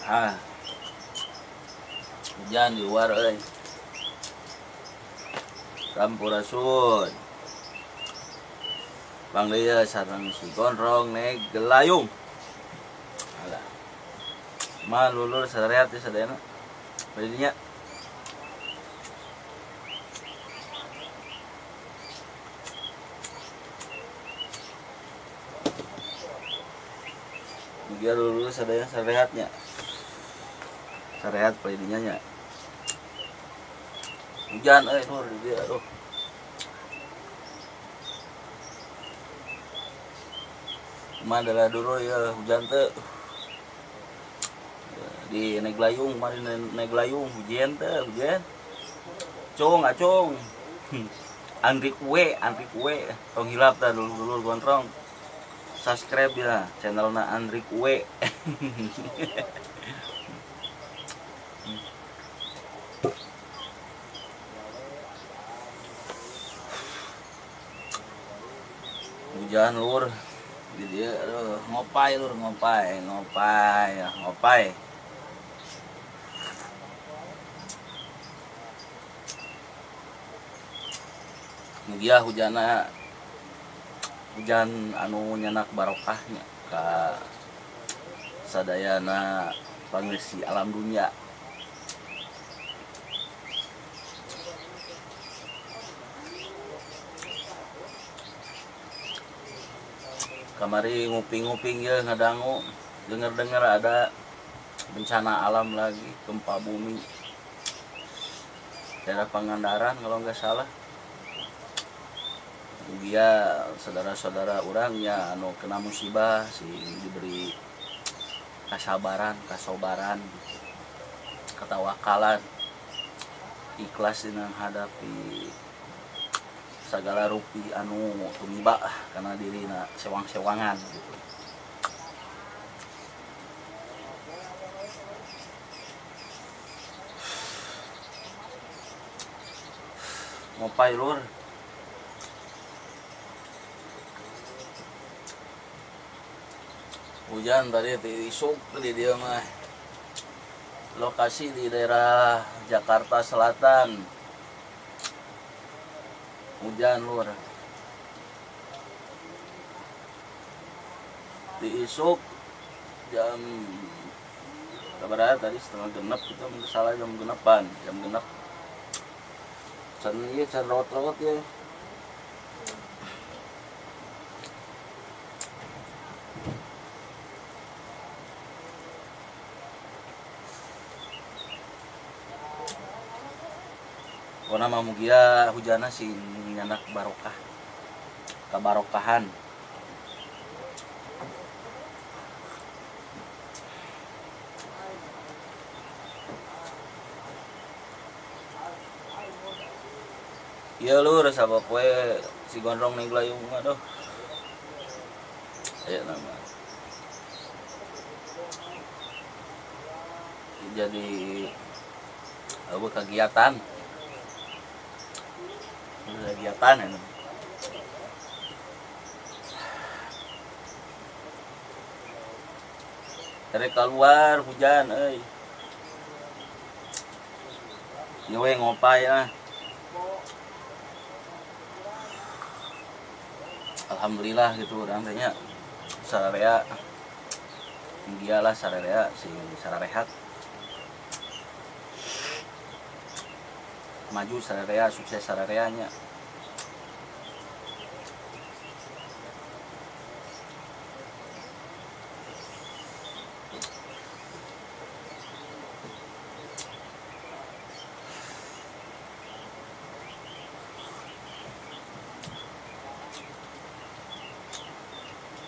Ah, hujan di luar euy. Sampurasun. Bang dia sareng si gondrong naik gelayung. Alah. Mah lulur sareat teh sadayana. Badinya dia lulur sadayana sareatnya. Sareat badinya nya. Hujan euy lur di dia aduh. Mah adalah dulu ya hujan teh di naik layung, kemarin naik layung hujan teh hujan. Cong acong. Andri kue tong hilap tah dulu gondrong. Subscribe ya channelna Andri kue. Hujan lur di dia aduh ngopai lur ngopai dia hujan anu nyenak barokahnya ka sadayana pangeusi alam dunia. Kamari nguping-nguping ya ngadangu denger-denger ada bencana alam lagi, gempa bumi daerah Pangandaran kalau nggak salah. Dia saudara-saudara orangnya anu kena musibah sih diberi kasobaran gitu. Ketawakalan ikhlas dengan hadapi segala rupi anu tumiba karena dirina sewang-sewangan gitu. Ngopai lur. Hujan tadi isuk di dia mah. Lokasi di daerah Jakarta Selatan. Hujan lur. Di isuk jam berapa tadi setengah genep kita mungkin salah jam genep. Can ieu can rawat-rawat ya. Karena mugia hujana sih nyanak barokah, kabarokahan. Iya lur, sabab we si gondrong ning layung aduh. Aya nama. Jadi kegiatan ini. Dari keluar hujan euy. Nyewe ngopai lah. Alhamdulillah gitu urang teh nya. Sararea dialah sararea si sararehat. Maju sararea sukses sarareanya.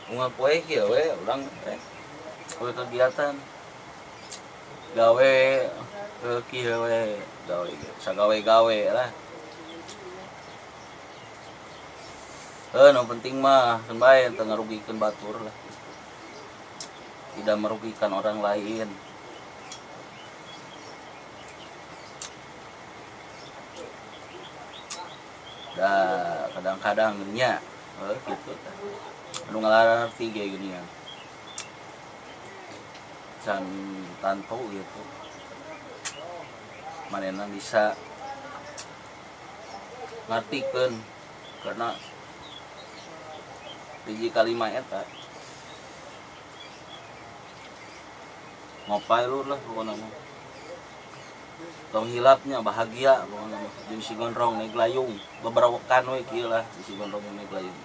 Ungal poe kieu we urang poe kegiatan gawe kieu we gawe sagawe-gawe lah. Nu penting mah kan bae teu ngarugikeun batur lah. Tidak merugikan orang lain. Dah kadang-kadang nya gitu anu ngalarti kayak gini ya. can tantu gitu manehna bisa ngartikeun karena hiji kalimat eta ngopai lu lah pokoknya mah tong hilapnya bahagia pokoknya mah jeung si gondrong naik layung beberapa kan we kieu lah si gondrong naik layung.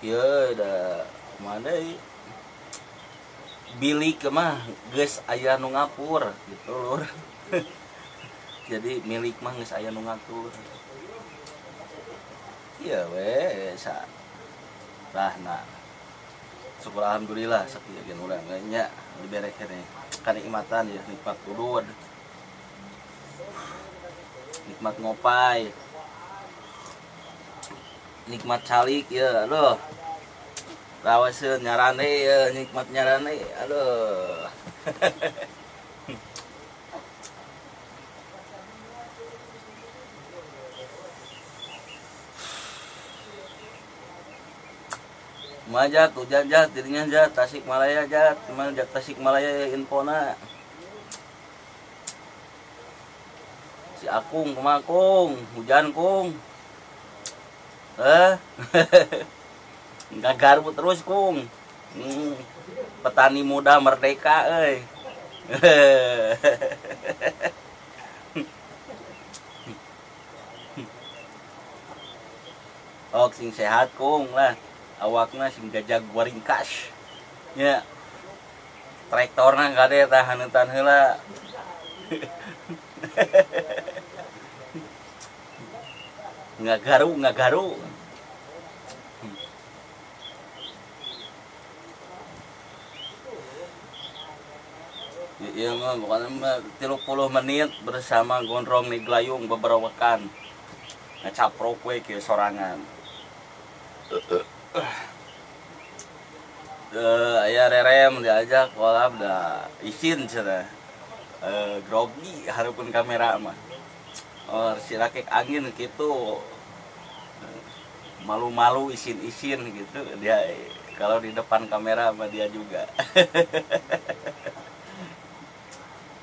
Ieu da mana ieu bilik mah geus aya nu ngapur gitu lur. Jadi milik mah geus aya nu ngatur. Iya we sa rahna. Syukur alhamdulillah sakieu gen urang nya dibere keneh kanikmatan ya nikmat udud. Nikmat ngopai. Nikmat calik ya aduh. Rawaseun nyarane ya nikmat nyarane aduh. Majat hujan jat dirinya jat Tasikmalaya jat gimana jat Tasikmalaya infona si Akung kemakung hujan kung nggak garbu terus kung petani muda merdeka oh sing sehat kung lah awakna sing gajah guaringkas ya traktorna kade tahanutan heula nggak garu iya mah bukan 30 menit bersama gondrong nih glayung beberapa kan ngecaprok we ke sorangan aya rerem diajak kolab da isin cenah grogi hareupeun kamera mah si rakek angin gitu malu-malu isin-isin gitu dia kalau di depan kamera sama dia juga.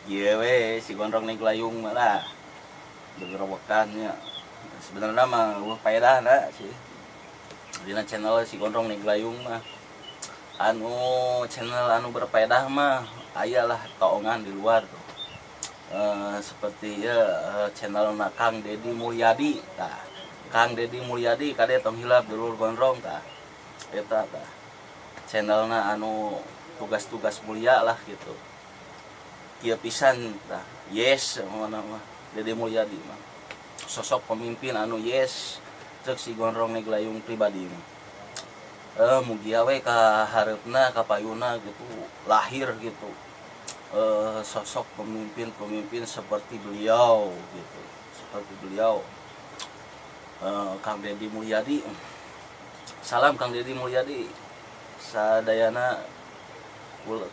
Iya we si gondrong naik layung malah begerobokannya sebenarnya mah faedah na sih dina channel si gondrong naik layung mah anu channel anu berfaedah mah ayalah toongan di luar tuh. Seperti ya channel Kang Deddy Mulyadi tah Kang Deddy Mulyadi kade tong hilap dulur gondrong tah eta tah channelna anu tugas-tugas mulia lah gitu kieu pisan tah yes mana mah Deddy Mulyadi mah sosok pemimpin anu yes cek si gondrong naik layung pribadi mah mugia we ka hareupna ka payuna gitu lahir gitu sosok pemimpin seperti beliau gitu seperti beliau Kang Deddy Mulyadi salam Kang Deddy Mulyadi sadayana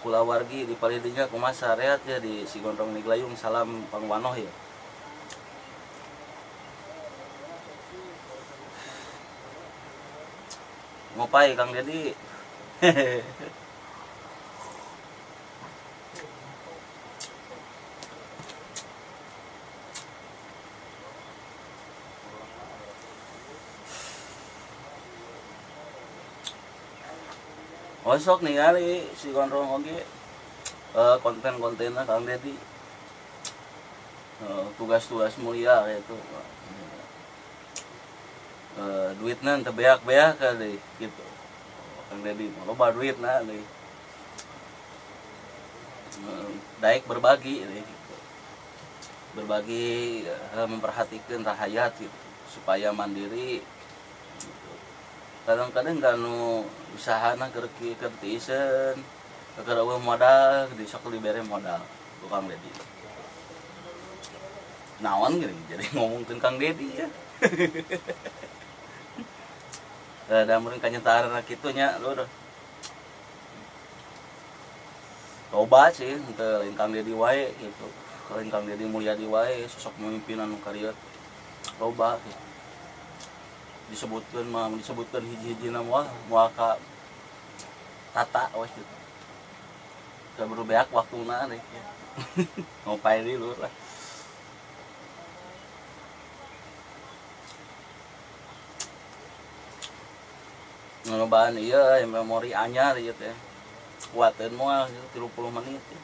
kulawargi di palidinya kumaha sareat ya di si gondrong naik layung salam pangwanoh ya ngopai Kang Deddy osok ningali si gondrong oge konten-kontenna Kang Deddy tugas-tugas mulia gitu duitna teu beak-beak deui gitu Kang Deddy loba duitna deui daek berbagi deui gitu. Berbagi memperhatikan rakyat gitu supaya mandiri gitu. Kadang-kadang kanu usahana keur tiisen keur eueuh modal di sok dibere modal ku Kang Deddy naon geuning jadi ngomongkeun Kang Deddy ya. Da meureun kanyataan kitu nya lur. Coba sih teu lain Kang Deddy wae gitu. lain Kang Deddy Mulyadi wae sosok pemimpinan karya loba gitu. disebutkan hiji-hiji nama moal ka tata wes gitu. Kaburu beak waktuna rek ya. Ngopai dulu lah. Ngelobaan iya memori anyar ieu teh. Kuateun moal 30 menit. Ya.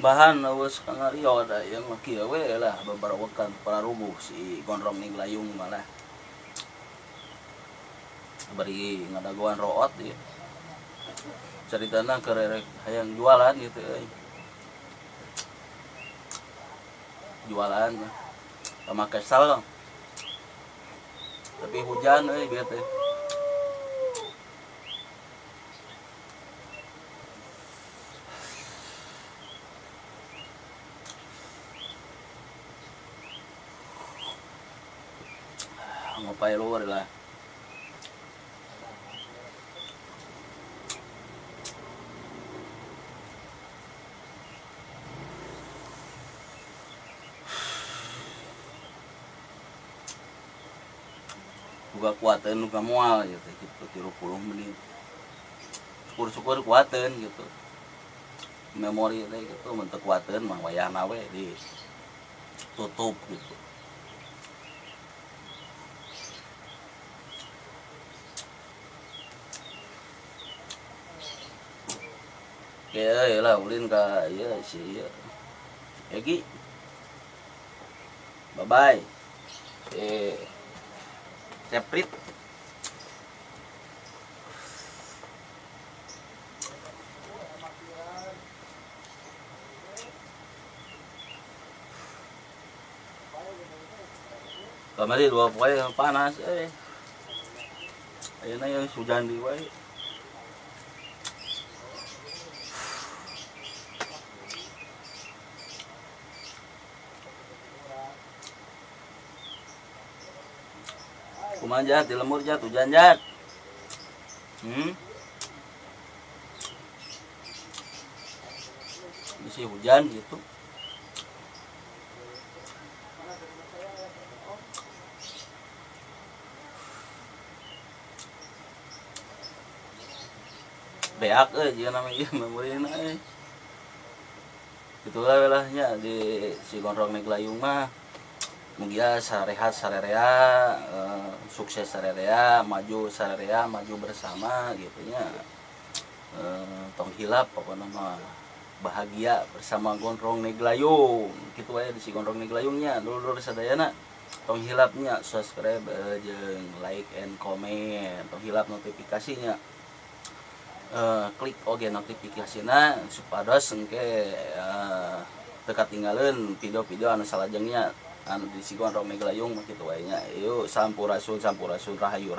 Bahan awas kangario ada yang kieu we lah babarawakan para rubuh si Gondrong Ninglayung malah. Bari ngadagoan root ya. Caritana kererek hayang jualan gitu euy. Jualan sama kesal. Tapi hujan euy bieu teh. Ngopai luar lah. Buka kuateun nu moal gitu 30 menit. Syukur-syukur kuateun gitu. Memori teh gitu mun teu kuateun mah wayahna we di tutup gitu. Ya lah ulin ka ieu si ieu. Egi. Bye bye. Ceprit. Kamari dua poe panas Ayeuna yang hujan di wae. Kumaha Jat, di lemur Jat, hujan Jat. Isi hujan gitu. Beak jika namanya memorina itulah welahnya di si Gondrong Ninglayung mah mugia sarehat sarerea sukses sarerea maju sarerea maju bersama gitunya tong hilap pokoknya mah bahagia bersama Gondrong Ninglayung gitu aja di si Gondrong Ninglayungnya dulu sadayana tong hilapnya subscribe jeung like and comment tong hilap notifikasinya klik oge notifikasina supados engke teu katinggalin video-video anu salajengnya anu di si Gondrong Ninglayung mah kitu wae nya. Yuk sampurasun rahayu.